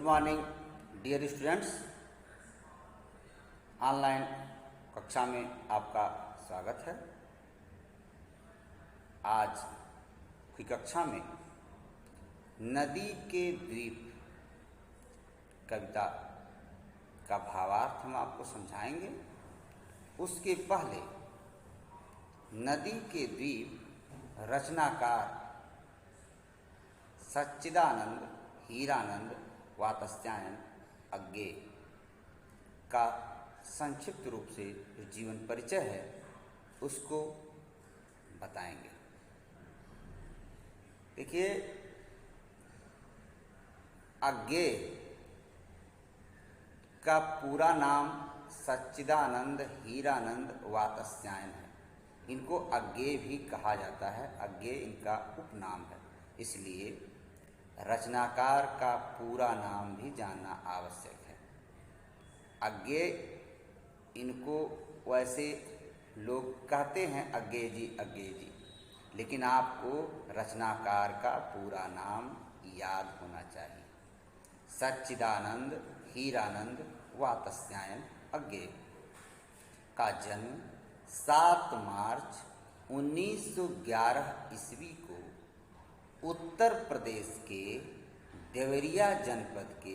Good morning dear students. Online कक्षा में आपका स्वागत है। आज की कक्षा में नदी के द्वीप कविता का भावार्थ हम आपको समझाएंगे। उसके पहले नदी के द्वीप रचनाकार सच्चिदानंद हीरानंद वात्स्यायन अज्ञेय का संक्षिप्त रूप से जो जीवन परिचय है उसको बताएंगे। देखिए, अज्ञेय का पूरा नाम सच्चिदानंद हीरानंद वात्स्यायन है। इनको अज्ञेय भी कहा जाता है। अज्ञेय इनका उपनाम है, इसलिए रचनाकार का पूरा नाम भी जानना आवश्यक है। अज्ञेय इनको वैसे लोग कहते हैं अज्ञेय जी, लेकिन आपको रचनाकार का पूरा नाम याद होना चाहिए। सच्चिदानंद हीरानंद वात्स्यायन अज्ञेय का जन्म 7 मार्च 1911 ईस्वी को उत्तर प्रदेश के देवरिया जनपद के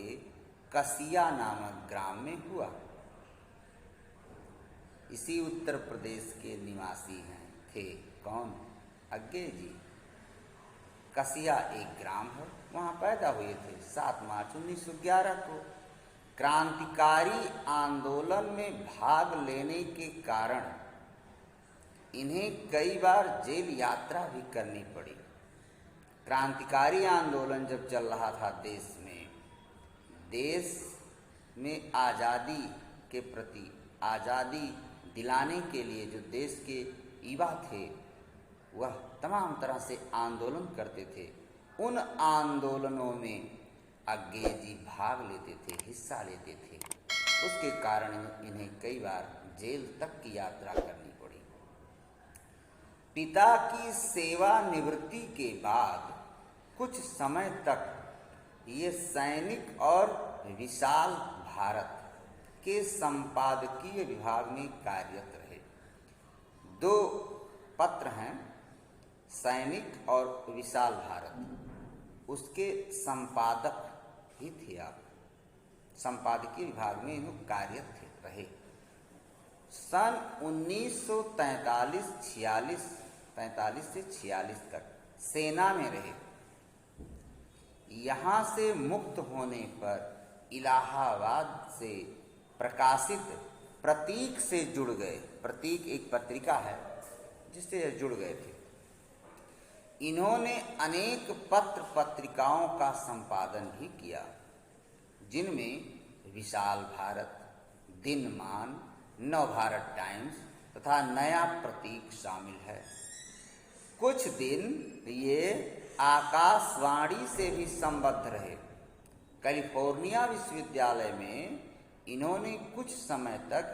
कसिया नामक ग्राम में हुआ। इसी उत्तर प्रदेश के निवासी थे कौन? अज्ञेय जी। कसिया एक ग्राम है, वहाँ पैदा हुए थे 7 मार्च 1911 को। क्रांतिकारी आंदोलन में भाग लेने के कारण इन्हें कई बार जेल यात्रा भी करनी पड़ी। क्रांतिकारी आंदोलन जब चल रहा था देश में आज़ादी के प्रति, आज़ादी दिलाने के लिए जो देश के युवा थे वह तमाम तरह से आंदोलन करते थे। उन आंदोलनों में अज्ञेय जी भाग लेते थे, हिस्सा लेते थे। उसके कारण इन्हें कई बार जेल तक की यात्रा करनी पड़ी। पिता की सेवानिवृत्ति के बाद कुछ समय तक ये सैनिक और विशाल भारत के संपादकीय विभाग में कार्यरत रहे। 2 पत्र हैं, सैनिक और विशाल भारत, उसके संपादक ही थे आप। संपादकीय विभाग में इन्हों कार्यरत रहे। सन 1943 से 46 तक सेना में रहे। यहाँ से मुक्त होने पर इलाहाबाद से प्रकाशित प्रतीक से जुड़ गए। प्रतीक एक पत्रिका है जिससे जुड़ गए थे। इन्होंने अनेक पत्र पत्रिकाओं का संपादन भी किया, जिनमें विशाल भारत, दिनमान, नवभारत टाइम्स तथा नया प्रतीक शामिल है। कुछ दिन ये आकाशवाणी से भी संबद्ध रहे। कैलिफोर्निया विश्वविद्यालय में इन्होंने कुछ समय तक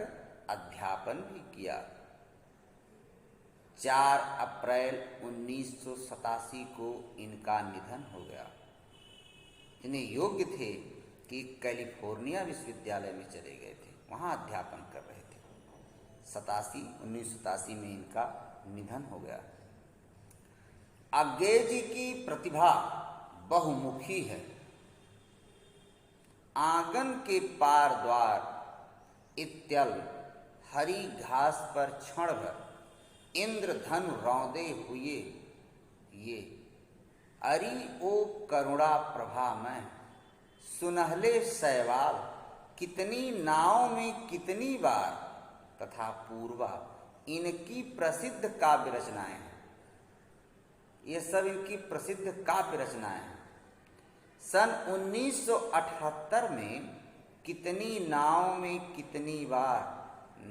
अध्यापन भी किया। 4 अप्रैल 1987 को इनका निधन हो गया। इन्हें योग्य थे कि कैलिफोर्निया विश्वविद्यालय में चले गए थे, वहाँ अध्यापन कर रहे थे। 1987 में इनका निधन हो गया। अज्ञेय जी की प्रतिभा बहुमुखी है। आंगन के पार द्वार इत्यल हरी घास पर क्षण भर इंद्रधनु रौंदे हुए ये अरि ओ करुणा प्रभा में सुनहले शैवाल कितनी नाव में कितनी बार तथा पूर्वा इनकी प्रसिद्ध काव्य रचनाएं हैं। ये सब इनकी प्रसिद्ध काव्य रचनाएं हैं। सन 1978 में कितनी नाव में कितनी बार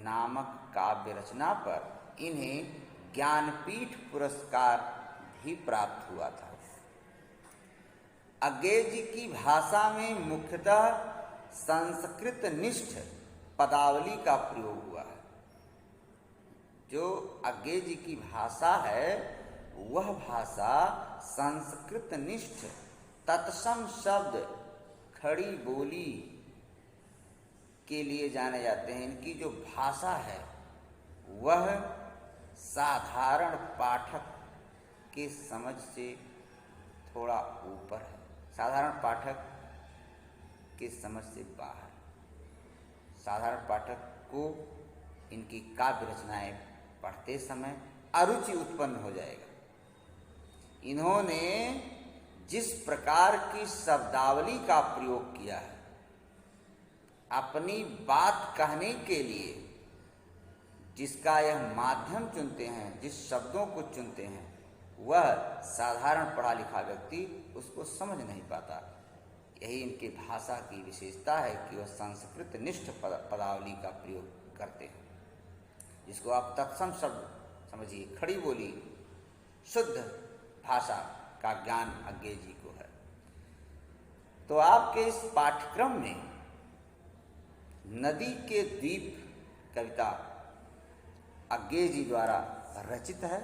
नामक काव्य रचना पर इन्हें ज्ञानपीठ पुरस्कार भी प्राप्त हुआ था। अज्ञेय जी की भाषा में मुख्यतः संस्कृत निष्ठ पदावली का प्रयोग हुआ है। जो अज्ञेय जी की भाषा है वह भाषा संस्कृत निष्ठ तत्सम शब्द खड़ी बोली के लिए जाने जाते हैं। इनकी जो भाषा है वह साधारण पाठक के समझ से थोड़ा ऊपर है, साधारण पाठक के समझ से बाहर। साधारण पाठक को इनकी काव्य रचनाएं पढ़ते समय अरुचि उत्पन्न हो जाएगा। इन्होंने जिस प्रकार की शब्दावली का प्रयोग किया है अपनी बात कहने के लिए, जिसका यह माध्यम चुनते हैं, जिस शब्दों को चुनते हैं, वह साधारण पढ़ा लिखा व्यक्ति उसको समझ नहीं पाता। यही इनकी भाषा की विशेषता है कि वह संस्कृत निष्ठ पदावली का प्रयोग करते हैं, जिसको आप तत्सम शब्द समझिए। खड़ी बोली शुद्ध भाषा का ज्ञान अज्ञे जी को है। तो आपके इस पाठ्यक्रम में नदी के द्वीप कविता अज्ञे जी द्वारा रचित है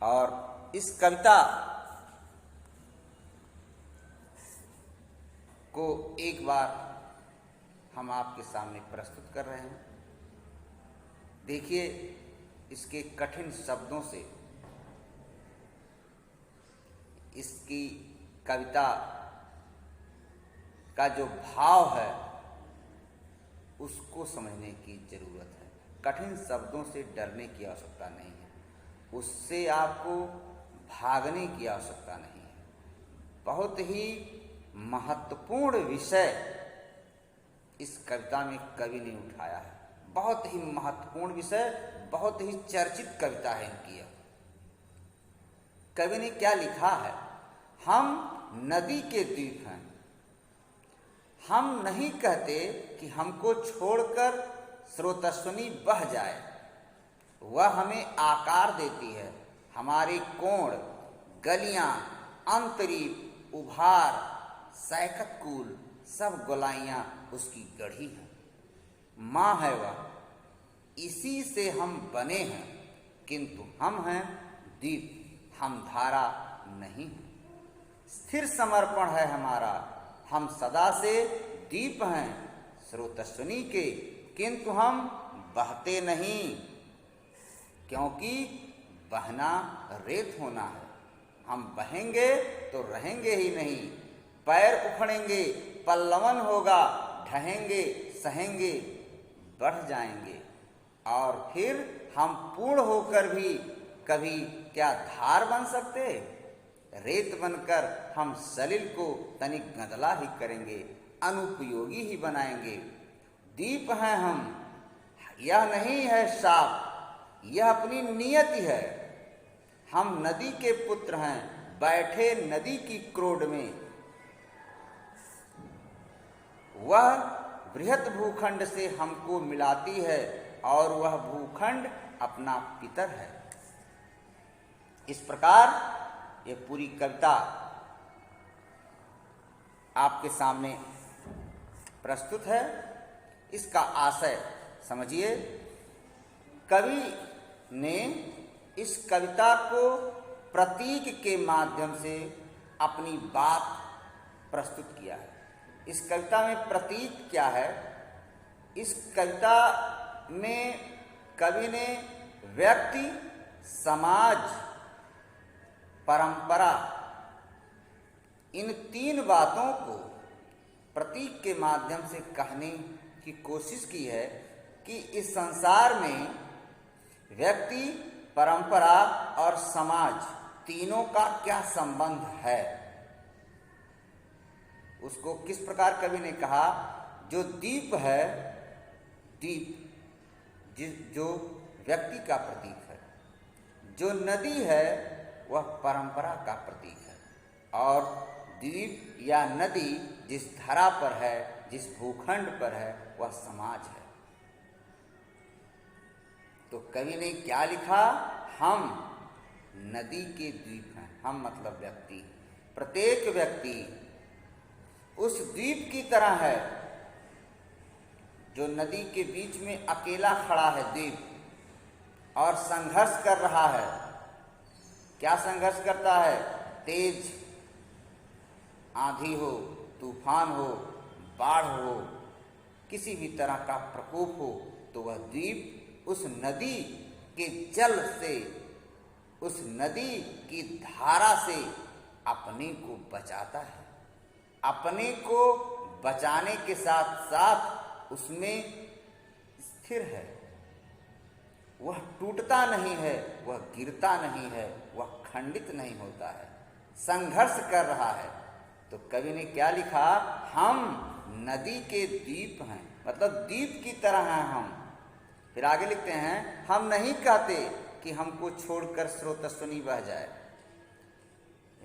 और इस कविता को एक बार हम आपके सामने प्रस्तुत कर रहे हैं। देखिए, इसके कठिन शब्दों से इसकी कविता का जो भाव है उसको समझने की जरूरत है। कठिन शब्दों से डरने की आवश्यकता नहीं है, उससे आपको भागने की आवश्यकता नहीं है। बहुत ही महत्वपूर्ण विषय इस कविता में कवि ने उठाया है। बहुत ही महत्वपूर्ण विषय, बहुत ही चर्चित कविता है इनकी। कवि ने क्या लिखा है? हम नदी के द्वीप हैं। हम नहीं कहते कि हमको छोड़कर स्रोतस्विनी बह जाए, वह हमें आकार देती है। हमारे कोण, गलियां, अंतरीप, उभार, सैकत कूल सब गोलाइयां उसकी गढ़ी हैं। माँ है वह, इसी से हम बने हैं, किंतु हम हैं दीप, हम धारा नहीं हैं। स्थिर समर्पण है हमारा, हम सदा से दीप हैं स्रोतस्विनी के, किंतु हम बहते नहीं, क्योंकि बहना रेत होना है। हम बहेंगे तो रहेंगे ही नहीं, पैर उखड़ेंगे, पल्लवन होगा, ढहेंगे, सहेंगे, बढ़ जाएंगे, और फिर हम पूर्ण होकर भी कभी क्या धार बन सकते? रेत बनकर हम सलिल को तनिक गंदला ही करेंगे, अनुपयोगी ही बनाएंगे। दीप हैं हम, यह नहीं है शाप, यह अपनी नियति है। हम नदी के पुत्र हैं, बैठे नदी की क्रोड में। वह बृहत भूखंड से हमको मिलाती है और वह भूखंड अपना पितर है। इस प्रकार ये पूरी कविता आपके सामने प्रस्तुत है। इसका आशय समझिए। कवि ने इस कविता को प्रतीक के माध्यम से अपनी बात प्रस्तुत किया है। इस कविता में प्रतीक क्या है? इस कविता में कवि ने व्यक्ति, समाज, परंपरा, इन तीन बातों को प्रतीक के माध्यम से कहने की कोशिश की है कि इस संसार में व्यक्ति, परंपरा और समाज तीनों का क्या संबंध है। उसको किस प्रकार कवि ने कहा? जो दीप है, दीप जो व्यक्ति का प्रतीक है, जो नदी है वह परंपरा का प्रतीक है, और द्वीप या नदी जिस धरा पर है, जिस भूखंड पर है, वह समाज है। तो कवि ने क्या लिखा? हम नदी के द्वीप हैं। हम मतलब व्यक्ति, प्रत्येक व्यक्ति उस द्वीप की तरह है जो नदी के बीच में अकेला खड़ा है द्वीप, और संघर्ष कर रहा है। क्या संघर्ष करता है? तेज आंधी हो, तूफान हो, बाढ़ हो, किसी भी तरह का प्रकोप हो, तो वह द्वीप उस नदी के जल से, उस नदी की धारा से अपने को बचाता है। अपने को बचाने के साथ साथ उसमें स्थिर है। वह टूटता नहीं है, वह गिरता नहीं है, वह खंडित नहीं होता है, संघर्ष कर रहा है। तो कवि ने क्या लिखा, हम नदी के द्वीप हैं, मतलब द्वीप की तरह हैं हम। फिर आगे लिखते हैं, हम नहीं कहते कि हमको छोड़कर स्रोतस्विनी बह जाए।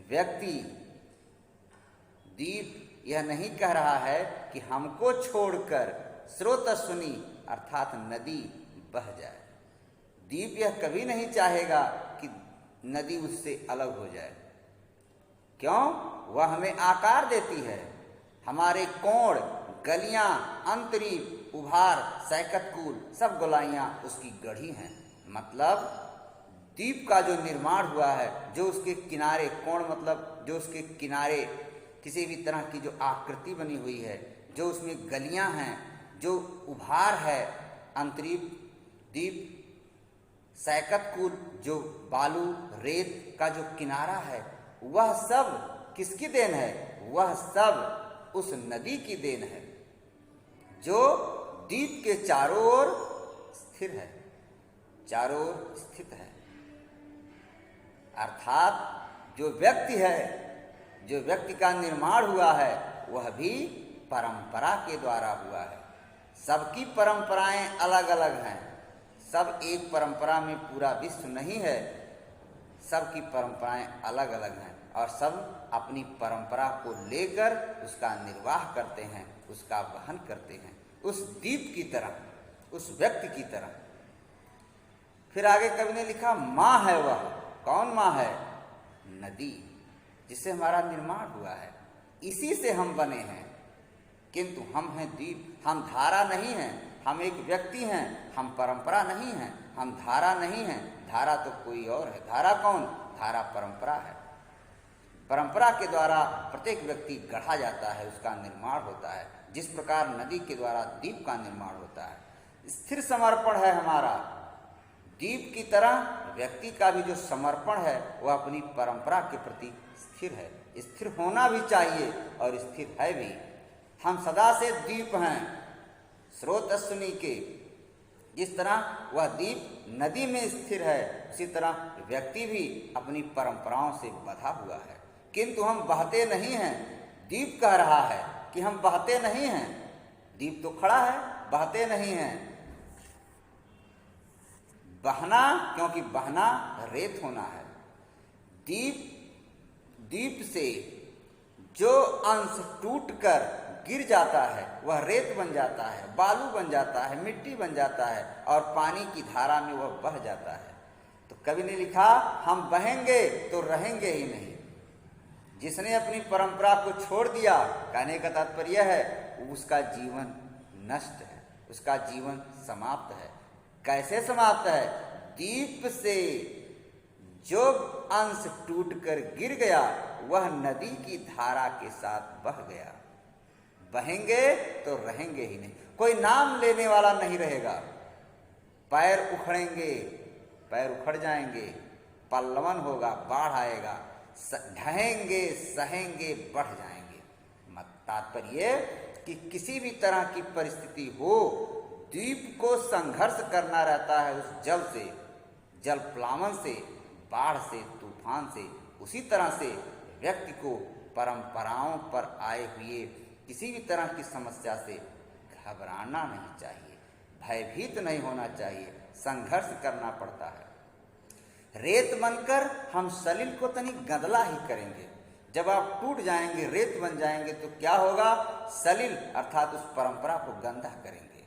व्यक्ति द्वीप यह नहीं कह रहा है कि हमको छोड़कर स्रोतस्विनी अर्थात नदी बह जाए। द्वीप यह कभी नहीं चाहेगा कि नदी उससे अलग हो जाए। क्यों? वह हमें आकार देती है। हमारे कोण, गलियां, अंतरीप, उभार, सैकतकूल सब गोलाइयां उसकी गढ़ी हैं। मतलब द्वीप का जो निर्माण हुआ है, जो उसके किनारे, कोण मतलब जो उसके किनारे किसी भी तरह की जो आकृति बनी हुई है, जो उसमें गलियां हैं, जो उभार है, अंतरीप, द्वीप, सैकतकूल जो बालू रेत का जो किनारा है, वह सब किसकी देन है? वह सब उस नदी की देन है जो द्वीप के चारों ओर स्थिर है, चारों ओर स्थित है। अर्थात जो व्यक्ति है, जो व्यक्ति का निर्माण हुआ है, वह भी परंपरा के द्वारा हुआ है। सबकी परंपराएं अलग अलग हैं, सब एक परंपरा में पूरा विश्व नहीं है। सबकी परंपराएं अलग अलग हैं और सब अपनी परंपरा को लेकर उसका निर्वाह करते हैं, उसका वहन करते हैं, उस द्वीप की तरह, उस व्यक्ति की तरह। फिर आगे कवि ने लिखा, माँ है वह। कौन माँ है? नदी, जिससे हमारा निर्माण हुआ है, इसी से हम बने हैं। किंतु हम हैं द्वीप, हम धारा नहीं हैं, हम एक व्यक्ति हैं, हम परंपरा नहीं हैं, हम धारा नहीं हैं। धारा तो कोई और है। धारा कौन? धारा परंपरा है। परंपरा के द्वारा प्रत्येक व्यक्ति गढ़ा जाता है, उसका निर्माण होता है। जिस प्रकार नदी के द्वारा द्वीप का निर्माण होता है। स्थिर समर्पण है हमारा। द्वीप की तरह व्यक्ति का भी जो समर्पण है वह अपनी परंपरा के प्रति स्थिर है। स्थिर होना भी चाहिए और स्थिर है भी। हम सदा से द्वीप हैं स्रोतस्विनी के। जिस तरह वह द्वीप नदी में स्थिर है, उसी तरह व्यक्ति भी अपनी परंपराओं से बंधा हुआ है। किंतु हम बहते नहीं हैं। द्वीप कह रहा है कि हम बहते नहीं हैं। द्वीप तो खड़ा है, बहते नहीं हैं। बहना, क्योंकि बहना रेत होना है। द्वीप से जो अंश टूटकर गिर जाता है वह रेत बन जाता है, बालू बन जाता है, मिट्टी बन जाता है और पानी की धारा में वह बह जाता है। तो कवि ने लिखा, हम बहेंगे तो रहेंगे ही नहीं। जिसने अपनी परंपरा को छोड़ दिया, कहने का तात्पर्य है उसका जीवन नष्ट है, उसका जीवन समाप्त है। कैसे समाप्त है? द्वीप से जो अंश टूटकर गिर गया वह नदी की धारा के साथ बह गया। बहेंगे तो रहेंगे ही नहीं, कोई नाम लेने वाला नहीं रहेगा। पैर उखड़ेंगे, पैर उखड़ जाएंगे, पल्लवन होगा, बाढ़ आएगा, ढहेंगे, सहेंगे, बढ़ जाएंगे। तात्पर्य कि किसी भी तरह की परिस्थिति हो, द्वीप को संघर्ष करना रहता है उस जल से, जल प्लावन से, बाढ़ से, तूफान से। उसी तरह से व्यक्ति को परंपराओं पर आए हुए किसी भी तरह की समस्या से घबराना नहीं चाहिए, भयभीत नहीं होना चाहिए, संघर्ष करना पड़ता है। रेत बनकर हम सलिल को तनी गदला ही करेंगे। जब आप टूट जाएंगे, रेत बन जाएंगे, तो क्या होगा? सलिल अर्थात उस परंपरा को गंदा करेंगे।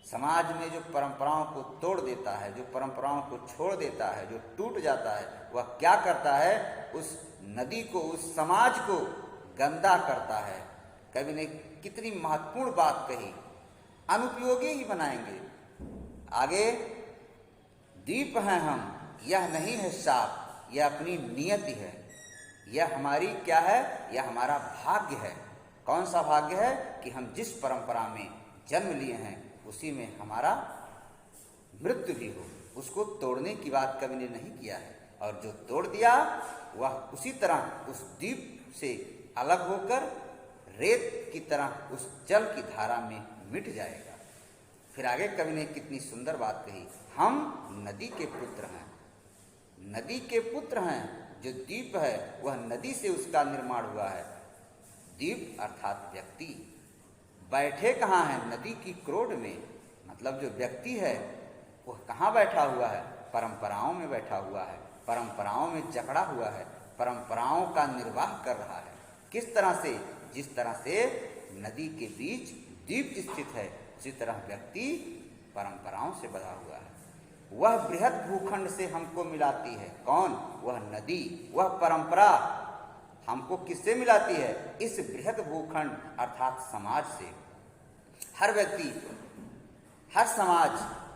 समाज में जो परंपराओं को तोड़ देता है, जो परंपराओं को छोड़ देता है, जो टूट जाता है, वह क्या करता है? उस नदी को, उस समाज को गंदा करता है। कवि ने कितनी महत्वपूर्ण बात कही, अनुपयोगी ही बनाएंगे। आगे, द्वीप हैं हम, यह नहीं है शाप, यह अपनी नियति है, यह हमारी क्या है? यह हमारा भाग्य है। कौन सा भाग्य है कि हम जिस परंपरा में जन्म लिए हैं उसी में हमारा मृत्यु भी हो। उसको तोड़ने की बात कवि ने नहीं किया है, और जो तोड़ दिया वह उसी तरह उस द्वीप से अलग होकर रेत की तरह उस जल की धारा में मिट जाएगा। फिर आगे कवि ने कितनी सुंदर बात कही, हम नदी के पुत्र हैं, नदी के पुत्र हैं। जो द्वीप है वह नदी से उसका निर्माण हुआ है। द्वीप अर्थात व्यक्ति बैठे कहाँ है? नदी की क्रोड में। मतलब जो व्यक्ति है वह कहाँ बैठा हुआ है? परंपराओं में बैठा हुआ है, परंपराओं में जकड़ा हुआ है, परंपराओं का निर्वाह कर रहा है। किस तरह से? जिस तरह से नदी के बीच द्वीप स्थित है उसी तरह व्यक्ति परंपराओं से बंधा हुआ है। वह बृहद भूखंड से हमको मिलाती है। कौन? वह नदी, वह परंपरा हमको किससे मिलाती है? इस बृहद भूखंड अर्थात समाज से। हर व्यक्ति, हर समाज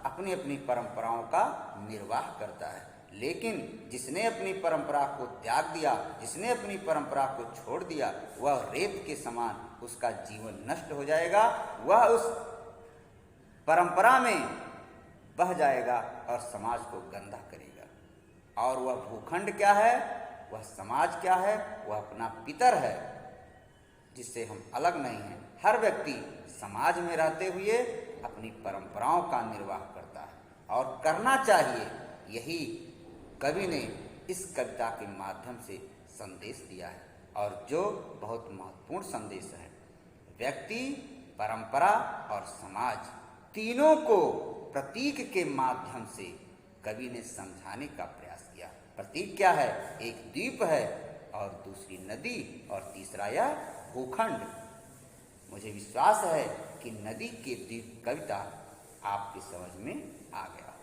अपनी अपनी परंपराओं का निर्वाह करता है, लेकिन जिसने अपनी परंपरा को त्याग दिया, जिसने अपनी परंपरा को छोड़ दिया, वह रेत के समान उसका जीवन नष्ट हो जाएगा। वह उस परंपरा में बह जाएगा और समाज को गंदा करेगा। और वह भूखंड क्या है? वह समाज क्या है? वह अपना पितर है जिससे हम अलग नहीं हैं। हर व्यक्ति समाज में रहते हुए अपनी परंपराओं का निर्वाह करता है और करना चाहिए। यही कवि ने इस कविता के माध्यम से संदेश दिया है, और जो बहुत महत्वपूर्ण संदेश है। व्यक्ति, परंपरा और समाज तीनों को प्रतीक के माध्यम से कवि ने समझाने का प्रयास किया। प्रतीक क्या है? एक द्वीप है और दूसरी नदी और तीसरा यह भूखंड। मुझे विश्वास है कि नदी के द्वीप कविता आपकी समझ में आ गया।